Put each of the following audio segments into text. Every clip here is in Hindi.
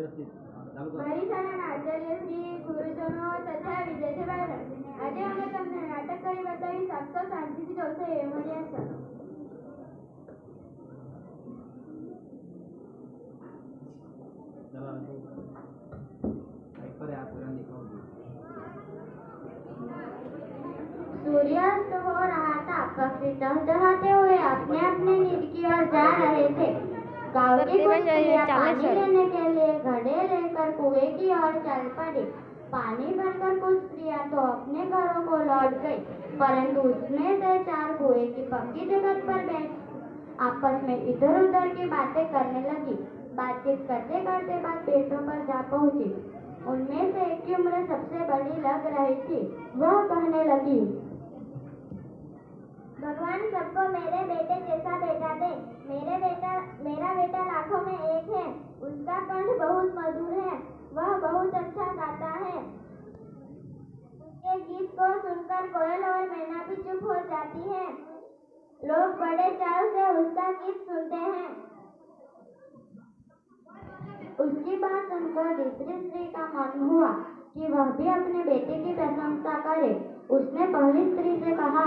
પરિસરના આચાર્ય શ્રી ગુરુજનો તથા વિદ્યાર્થી બાળક આજે અમે તમને નાટક કરી બતાવી શકશો શાંતિથી જોશો એ મળ્યા છે. सूर्यास्त हो रहा था. पक्षी चहचहाते हुए अपने अपने नींद की ओर जा रहे थे. गांव की कुछ स्त्रियां पानी लेने के लिए घड़े लेकर कुएं की ओर चल पड़ी. पानी भरकर कुछ स्त्रियां तो अपने घरों को लौट गई, परंतु उसमें से 4 कुएं की पक्की जगह पर बैठ आपस में इधर उधर की बातें करने लगी. बातचीत करते करते बात पेटों पर जा पहुंची. उनमें से एक की उम्र सबसे बड़ी लग रही थी. वह कहने लगी, भगवान सबको मेरे बेटे जैसा बेटा दे. मेरा बेटा लाखों में एक है. उसका कंठ बहुत मधुर है. वह बहुत अच्छा गाता है. उसके गीत को सुनकर कोयल और मैना भी चुप हो जाती है. लोग बड़े चाव से उसका गीत सुनते हैं. उसकी बात सुनकर दूसरी स्त्री का मन हुआ कि वह भी अपने बेटे की प्रशंसा करे. उसने पहली स्त्री से कहा,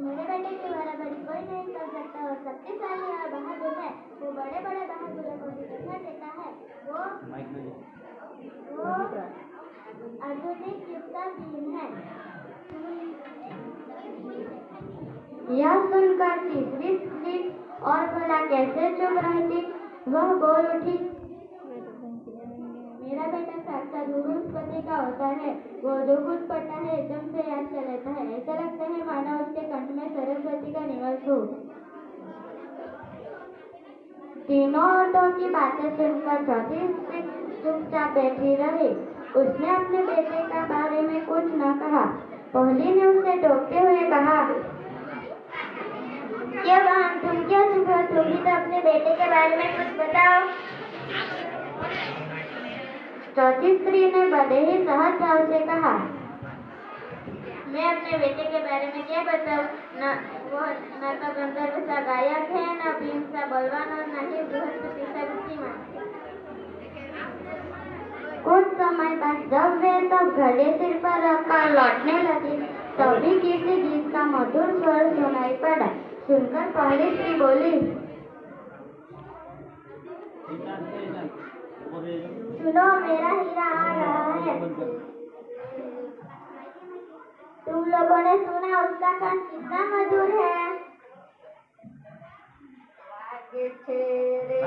मेरे बेटे की बराबरी कोई नहीं कर सकता. वो शक्तिशाली और बहादुर है. वो बड़े बड़े बहादुरों को भी टक्कर देता है. वो आधुनिक युग का भीम है. यह सुनकर तीसरी स्त्री और भला कैसे चुप रहती. वह बोल उठी, मेरा बेटा साक्षात बृहस्पति का होता है. वो जो कुछ पढ़ता है एकदम से याद कर लेता है. ऐसा लगता है मानो उसके कंठ में सरस्वती का निवास हो. तीनों औरतों की बातें सुनकर चौथी स्त्री चुपचाप बैठी रही. उसने अपने बेटे के बारे में कुछ न कहा. पहली ने उसे टोकते हुए कहा, क्या बहन, तुम क्या सुखा? तुम भी तो अपने बेटे के बारे में कुछ बताओ. चौथी स्त्री ने बड़े ही सहज भाव से कहा, मैं अपने बेटे के बारे में क्या बताऊं? न तो गंधर्व सा गायक है, न भीम सा बलवान और न ही बृहस्पति सा बुद्धिमान. कुछ समय बाद जब वे सब घड़े सिर पर रखकर लौटने लगी, तभी किसी गीत का मधुर स्वर सुनाई पड़ा. सुनकर पहली स्त्री बोली, सुनो, मेरा हीरा आ रहा है. तुम लोगों ने सुना उसका कंठ कितना मधुर है. वागे छे रे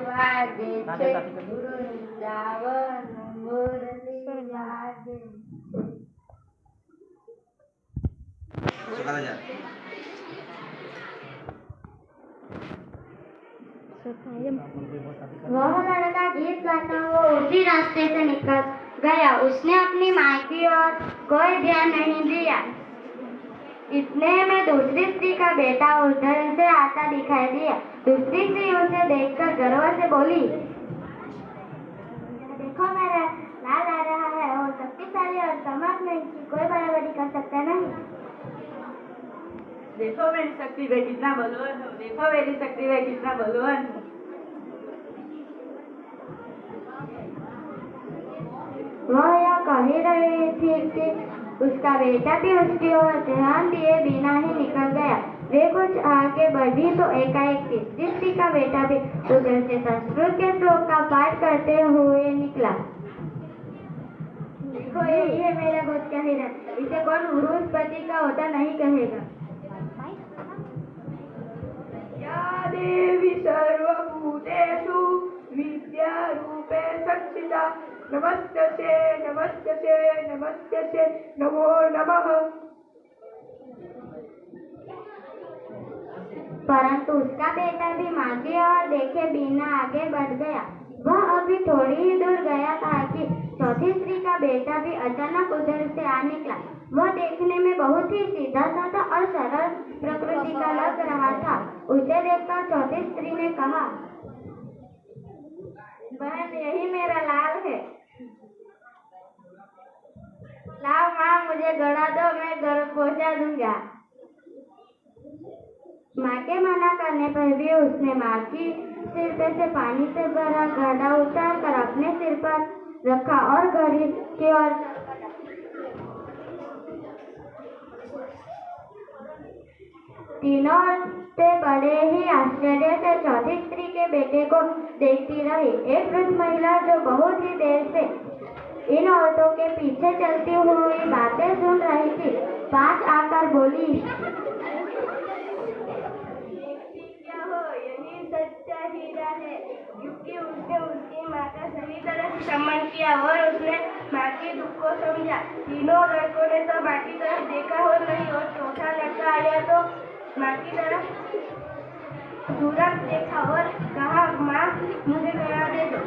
वागे छे, वृंदावन मुरली वागे. वह लड़का गीत गाता हुआ उसी रास्ते से निकल गया. उसने अपनी माँ की ओर कोई ध्यान नहीं दिया. इतने में दूसरी स्त्री का बेटा उधर से आता दिखाई दिया. दूसरी स्त्री उसे देखकर गर्व से बोली, देखो मेरा लाल आ रहा है. और शक्तिशाली और समर्थ में इसकी कोई बराबरी कर सकता नहीं. देखो मेरी शक्ति वे कितना बलवान हो. देखो मेरी शक्ति वे कितना बलवान हो. वह यह कह ही रही थी कि उसका बेटा भी उसकी ओर ध्यान दिए बिना ही निकल गया. वे कुछ आगे बढ़ी तो एकाएक तीसरी स्त्री का बेटा भी उधर से संस्कृत के श्लोक का पाठ करते हुए निकला. देखो, यही है मेरा गोद का हीरा. इसे कौन बृहस्पति का होता नहीं कहेगा. या देवी सर्वभूतेषु विद्यारूपे संस्थिता नमस्तस्यै नमस्तस्यै नमस्तस्यै नमो नमः. परंतु उसका बेटा भी माँ की ओर देखे बिना आगे बढ़ गया. वह अभी थोड़ी ही दूर गया था कि चौथी स्त्री का बेटा भी अचानक उधर से आ निकला. वह देखने में बहुत ही सीधा साधा और सरल प्रकृति का लग रहा था. उसे देखकर चौथी स्त्री ने कहा, बहन, यही मेरा लाल है. लाओ माँ, मुझे गड़ा दो, मैं घर पहुंचा दूंगा. माँ के मना करने पर भी उसने माँ की सिर पे से पानी से भरा घड़ा उतार कर अपने सिर पर रखा और घर की ओर तीनों औरतें बड़े ही आश्चर्य से चौथी स्त्री के बेटे को देखती रही। एक वृद्ध महिला जो बहुत ही देर से इन औरतों के पीछे चलती हुई बातें सुन रही थी, पास आकर बोली, क्या हो, यही सच्चा हीरा है, क्योंकि उसने उसकी माँ का सही तरह से सम्मान किया और उसने माँ के दुख को समझा। तीनों लड़कों ने तो माँ की तरफ देखा हो नहीं और चौथा लड़का आया तो माँ की तरफ दूर देखा और कहा, माँ मुझे करा दे दो।